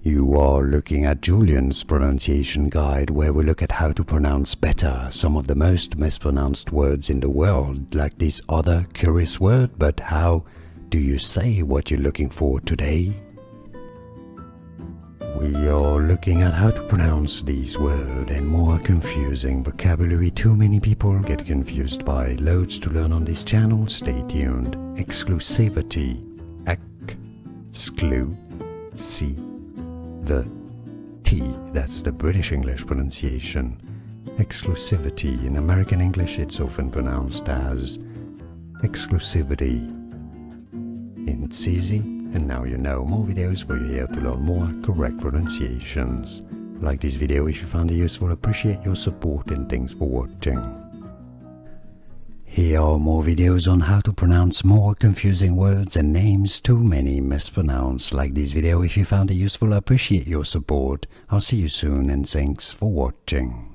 You are looking at Julian's pronunciation guide, where we look at how to pronounce better some of the most mispronounced words in the world, like this other curious word. But how do you say what you're looking for today? We are looking at how to pronounce these words and more confusing vocabulary too many people get confused by. Loads to learn on this channel, stay tuned. Exclusivity. That's the British English pronunciation. Exclusivity. In American English it's often pronounced as exclusivity. It's easy, and now you know. More videos for you here to learn more correct pronunciations. Like this video if you found it useful, appreciate your support, and thanks for watching. Here are more videos on how to pronounce more confusing words and names too many mispronounced. Like this video if you found it useful, appreciate your support. I'll see you soon, and thanks for watching.